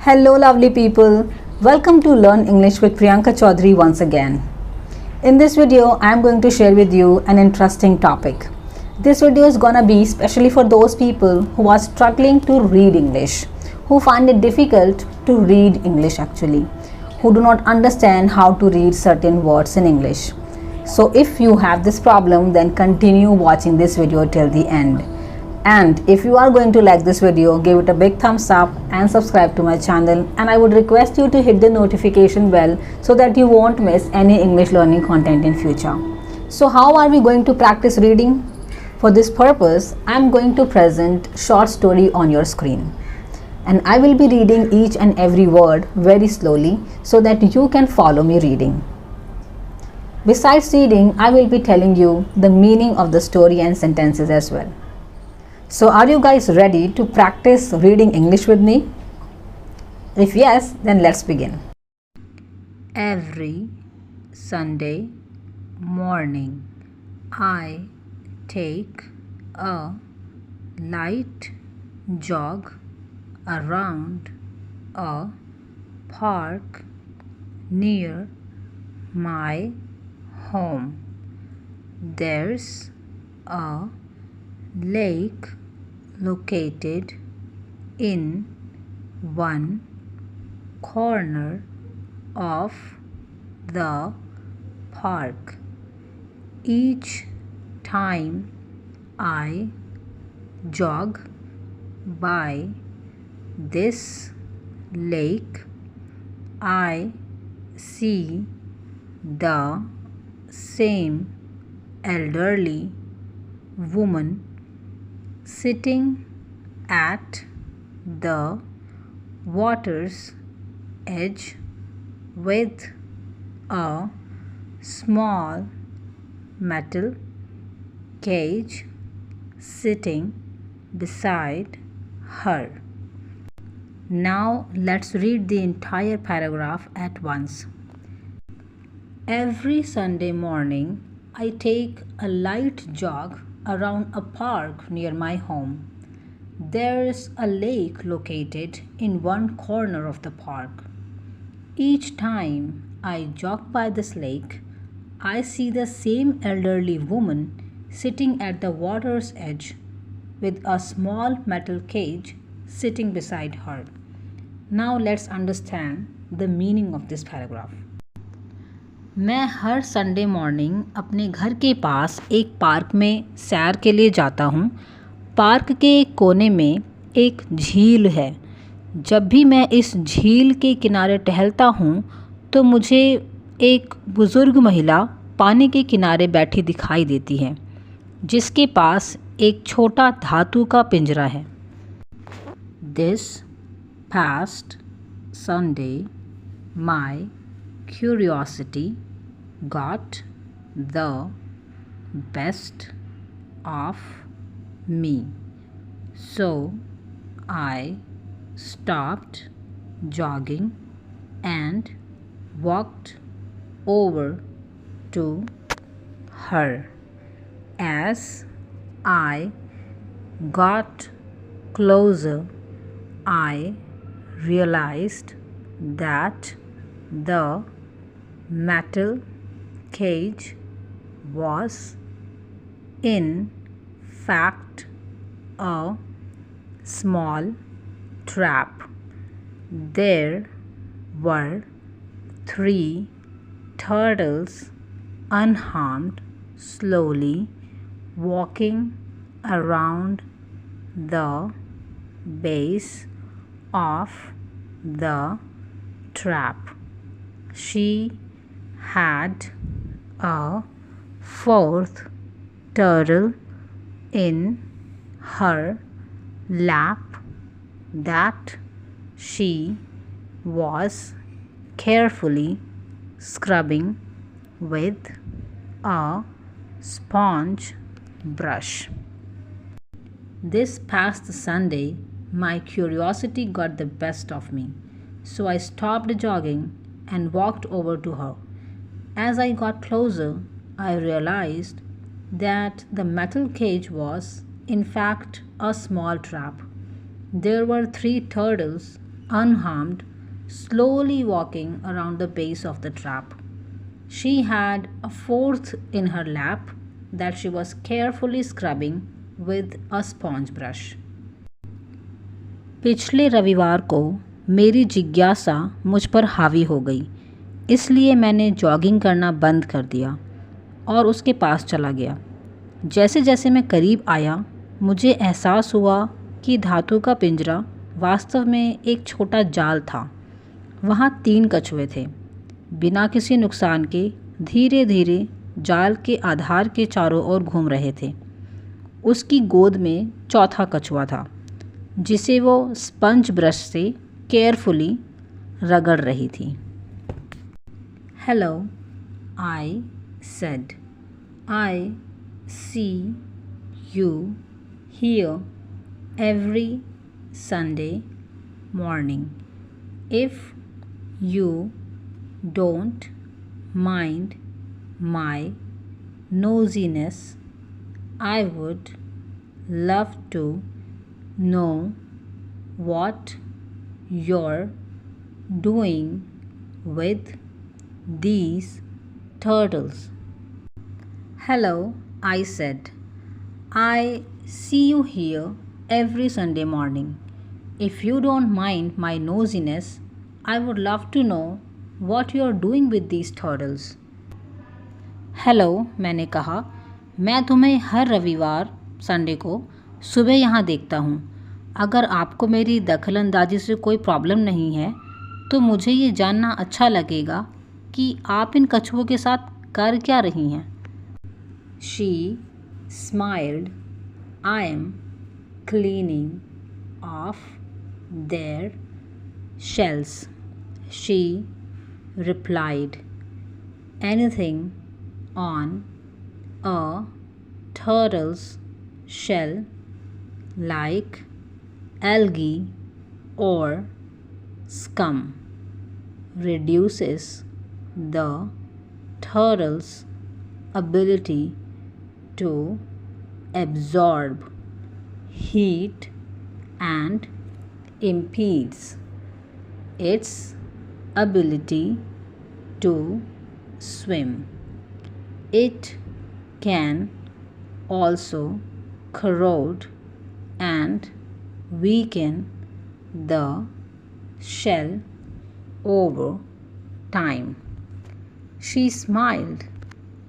Hello lovely people, welcome to Learn English with Priyanka Chaudhary once again. In this video, I am going to share with you an interesting topic. This video is gonna be especially for those people who are struggling to read English, who find it difficult to read English actually, who do not understand how to read certain words in English. So if you have this problem, then continue watching this video till the end. And if you are going to like this video, give it a big thumbs up and subscribe to my channel, and I would request you to hit the notification bell so that you won't miss any English learning content in future. So how are we going to practice reading? For this purpose, I am going to present short story on your screen, and I will be reading each and every word very slowly so that you can follow me reading. Besides reading, I will be telling you the meaning of the story and sentences as well. So are you guys ready to practice reading English with me? If yes, then let's begin. Every Sunday morning, I take a light jog around a park near my home. There's a lake located in one corner of the park. Each time I jog by this lake, I see the same elderly woman sitting at the water's edge with a small metal cage sitting beside her. Now let's read the entire paragraph at once. Every Sunday morning, I take a light jog around a park near my home. There is a lake located in one corner of the park. Each time I jog by this lake, I see the same elderly woman sitting at the water's edge with a small metal cage sitting beside her. Now let's understand the meaning of this paragraph. मैं हर Sunday morning अपने घर के पास एक park में सैर के लिए जाता हूँ। पार्क के एक कोने में एक झील है। जब भी मैं इस झील के किनारे टहलता हूँ तो मुझे एक बुज़ुर्ग महिला पानी के किनारे बैठी दिखाई देती है, जिसके पास एक छोटा धातु का पिंजरा है। This past Sunday, my curiosity got the best of me, so I stopped jogging and walked over to her. As I got closer, I realized that the metal cage was in fact a small trap. There were 3 turtles unharmed, slowly walking around the base of the trap. She had a 4th turtle in her lap that she was carefully scrubbing with a sponge brush. This past Sunday, my curiosity got the best of me, so I stopped jogging and walked over to her. As I got closer, I realized that the metal cage was, in fact, a small trap. There were 3 turtles unharmed, slowly walking around the base of the trap. She had a fourth in her lap that she was carefully scrubbing with a sponge brush. पिछले रविवार को मेरी जिज्ञासा मुझ पर हावी हो गई, इसलिए मैंने जॉगिंग करना बंद कर दिया और उसके पास चला गया। जैसे जैसे मैं करीब आया, मुझे एहसास हुआ कि धातु का पिंजरा वास्तव में एक छोटा जाल था। वहाँ 3 कछुए थे। बिना किसी नुकसान के धीरे धीरे जाल के आधार के चारों ओर घूम रहे थे। उसकी गोद में चौथा कछुआ था, जिसे वो स्पंज ब्रश से केयरफुली रगड़ रही थी। Hello, I said, I see you here every Sunday morning. If you don't mind my nosiness, I would love to know what you're doing with these turtles. Hello, I said. I see you here every Sunday morning. If you don't mind my nosiness, I would love to know what you are doing with these turtles. Hello, मैंने कहा, मैं तुम्हें हर रविवार Sunday को सुबह यहाँ देखता हूँ। अगर आपको मेरी दखलंदाजी से कोई प्रॉब्लम नहीं है तो मुझे ये जानना अच्छा लगेगा कि आप इन कछुओं के साथ कर क्या रही हैं। She smiled. I am cleaning off their shells, she replied. Anything on a turtle's shell, like algae or scum, reduces the turtle's ability to absorb heat and impedes its ability to swim. It can also corrode and weaken the shell over time. She smiled.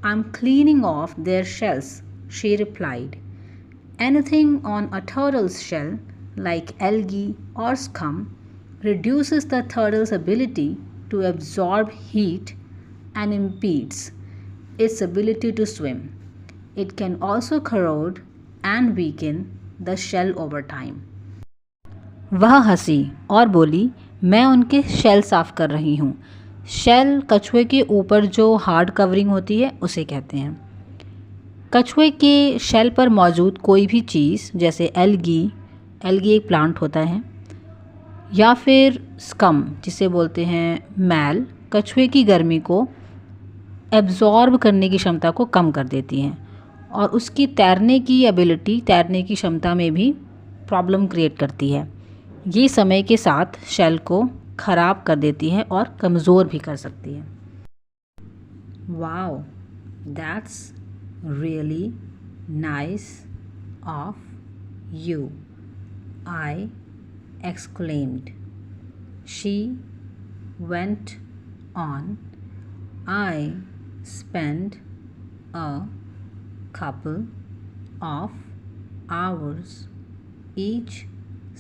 I'm cleaning off their shells, she replied. Anything on a turtle's shell, like algae or scum, reduces the turtle's ability to absorb heat and impedes its ability to swim. It can also corrode and weaken the shell over time. वह हंसी और बोली, मैं उनके shell साफ़ कर रही हूँ। शेल कछुए के ऊपर जो हार्ड कवरिंग होती है उसे कहते हैं। कछुए के शेल पर मौजूद कोई भी चीज़ जैसे एल्गी एक प्लांट होता है, या फिर स्कम जिसे बोलते हैं मैल, कछुए की गर्मी को एब्जॉर्ब करने की क्षमता को कम कर देती हैं और उसकी तैरने की क्षमता में भी प्रॉब्लम क्रिएट करती है। ये समय के साथ शेल को ख़राब कर देती है और कमज़ोर भी कर सकती है। Wow, that's really nice of you, I exclaimed. She went on. I spend a couple of hours each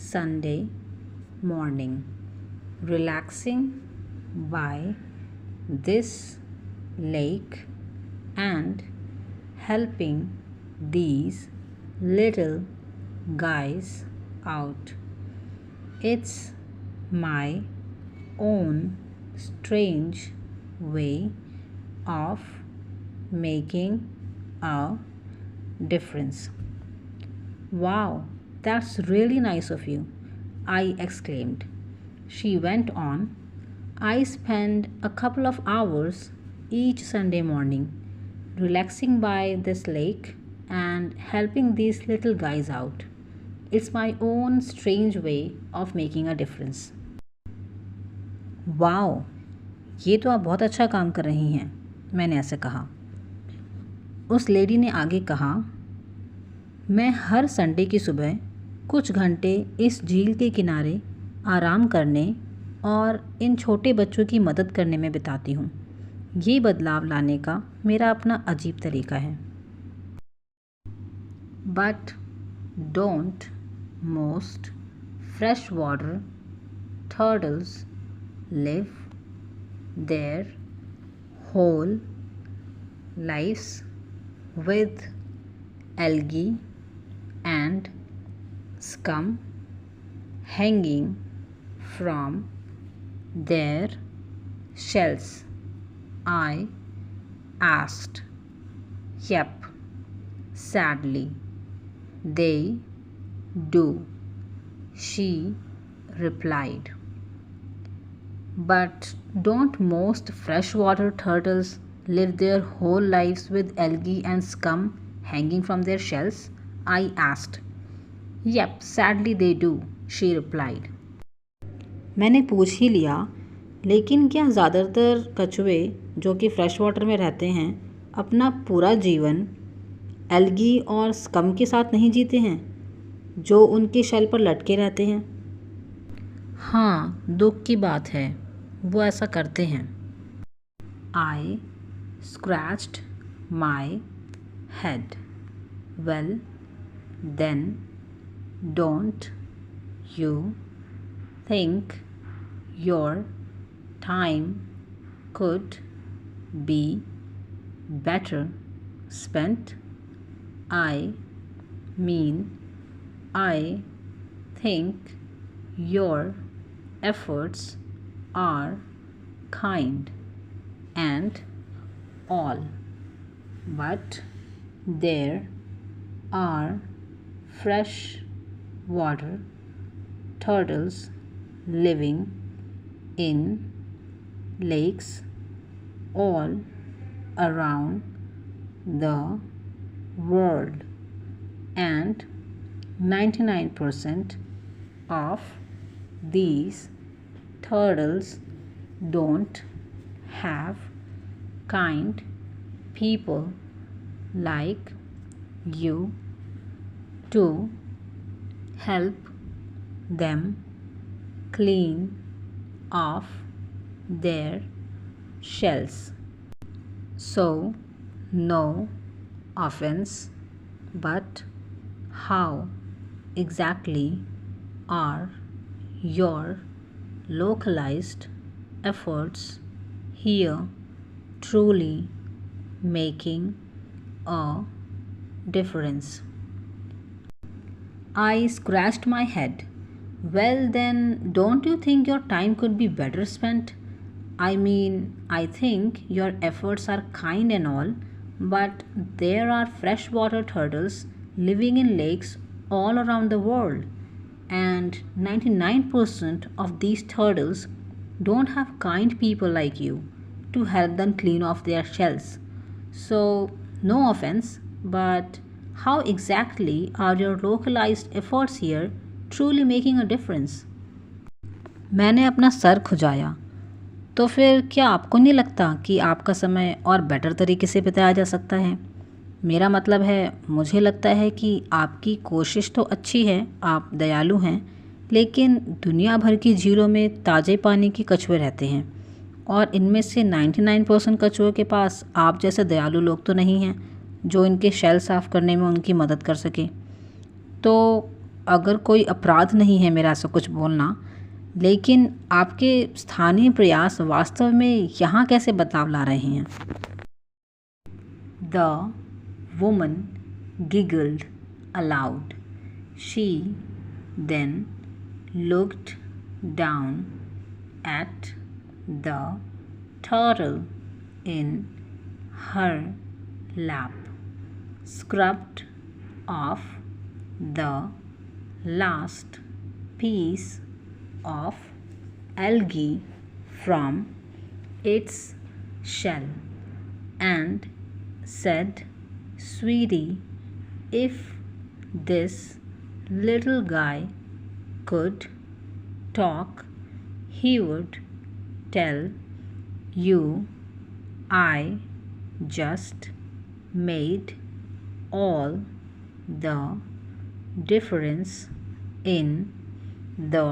Sunday morning relaxing by this lake and helping these little guys out. It's my own strange way of making a difference. Wow, that's really nice of you, I exclaimed. She went on. I spend a couple of hours each Sunday morning relaxing by this lake and helping these little guys out. It's my own strange way of making a difference. Wow, ये तो आप बहुत अच्छा काम कर रही हैं, मैंने ऐसे कहा। उस लेडी ने आगे कहा, मैं हर संडे की सुबह कुछ घंटे इस झील के किनारे आराम करने और इन छोटे बच्चों की मदद करने में बिताती हूँ। ये बदलाव लाने का मेरा अपना अजीब तरीका है। But don't most fresh water turtles live their whole lives with algae and scum hanging from their shells? I asked. Yep, sadly, they do, she replied. But don't most freshwater turtles live their whole lives with algae and scum hanging from their shells? I asked. Yep, sadly they do, she replied. मैंने पूछ ही लिया, लेकिन क्या ज़्यादातर कछुए जो कि fresh water में रहते हैं अपना पूरा जीवन एल्गी और स्कम के साथ नहीं जीते हैं जो उनके शेल पर लटके रहते हैं? हाँ, दुख की बात है, वो ऐसा करते हैं। I scratched my head. Well, then don't you think your time could be better spent? I mean, I think your efforts are kind and all, but there are fresh water turtles living in lakes all around the world, and 99% of these turtles don't have kind people like you to help them clean off their shells. So, no offense, but how exactly are your localized efforts here truly making a difference? I scratched my head. Well, then, don't you think your time could be better spent? I mean, I think your efforts are kind and all, but there are freshwater turtles living in lakes all around the world, and 99% of these turtles don't have kind people like you to help them clean off their shells. So, no offense, but how exactly are your localized efforts here truly making a difference? मैंने अपना sir खुजाया। तो फिर क्या आपको नहीं लगता कि आपका समय और बेटर तरीके से बिताया जा सकता है? मेरा मतलब है, मुझे लगता है कि आपकी कोशिश तो अच्छी है, आप दयालु हैं, लेकिन दुनिया भर की झीलों में ताज़े पानी के कछुए रहते हैं और इनमें से 99% कछुओं के पास आप जैसे दयालु लोग तो नहीं हैं जो इनके शेल साफ़ करने में उनकी मदद कर सके। तो अगर कोई अपराध नहीं है मेरा ऐसा कुछ बोलना, लेकिन आपके स्थानीय प्रयास वास्तव में यहाँ कैसे बदलाव ला रहे हैं? The woman giggled aloud. She then looked down at the turtle in her lap, scrubbed off the last piece of algae from its shell, and said, "Sweetie, if this little guy could talk, he would tell you I just made all the difference in the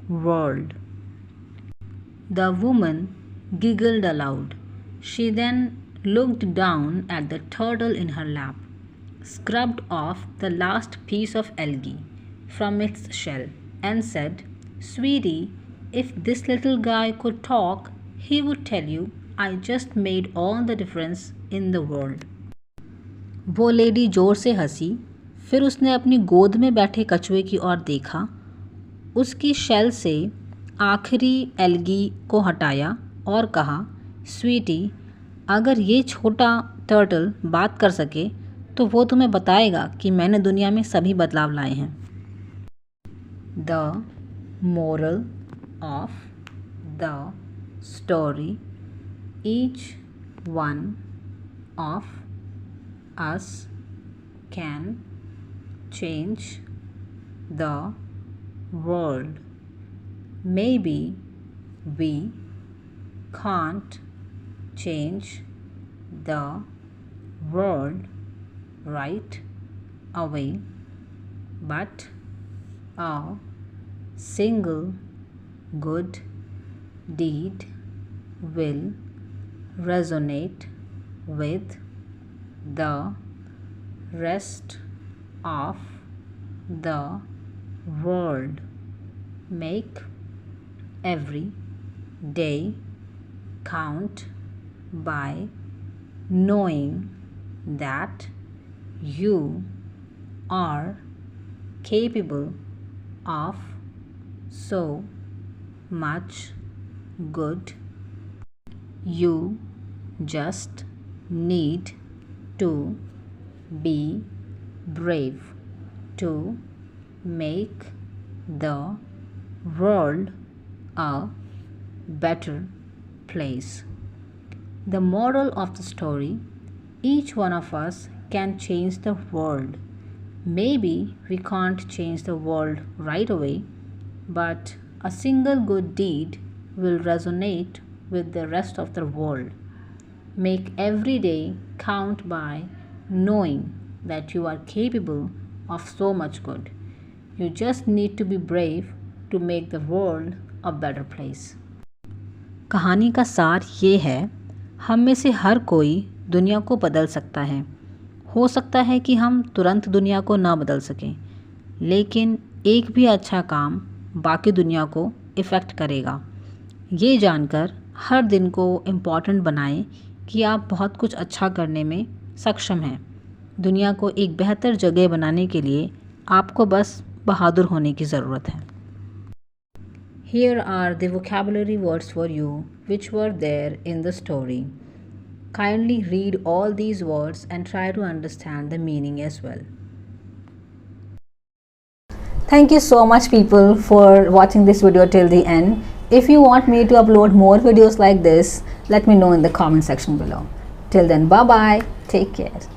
world. The woman giggled aloud. She then looked down at the turtle in her lap, scrubbed off the last piece of algae from its shell, and said, "Sweetie, if this little guy could talk, he would tell you I just made all the difference in the world." वो lady जोर से हंसी। फिर उसने अपनी गोद में बैठे कछुए की ओर देखा, उसकी शेल से आखिरी एल्गी को हटाया और कहा, "स्वीटी, अगर ये छोटा टर्टल बात कर सके तो वो तुम्हें बताएगा कि मैंने दुनिया में सभी बदलाव लाए हैं." The moral of the story: each one of us can change the world. Maybe we can't change the world right away, but a single good deed will resonate with the rest of the world. Make every day count by knowing that you are capable of so much good. You just need to be brave to make the world a better place. The moral of the story: each one of us can change the world. Maybe we can't change the world right away, but a single good deed will resonate with the rest of the world. Make every day count by knowing that you are capable of so much good. You just need to be brave to make the world a better place. कहानी का सार ये है, हम में से हर कोई दुनिया को बदल सकता है। हो सकता है कि हम तुरंत दुनिया को ना बदल सकें, लेकिन एक भी अच्छा काम बाकी दुनिया को इफ़ेक्ट करेगा। ये जानकर हर दिन को इम्पॉर्टेंट बनाएं कि आप बहुत कुछ अच्छा करने में सक्षम हैं। दुनिया को एक बेहतर जगह बनाने के लिए आपको बस बहादुर होने की ज़रूरत है। Here are the vocabulary words for you which were there in the story. Kindly read all these words and try to understand the meaning as well. Thank you so much people for watching this video till the end. If you want me to upload more videos like this, let me know in the comment section below. Till then, bye bye. Take care.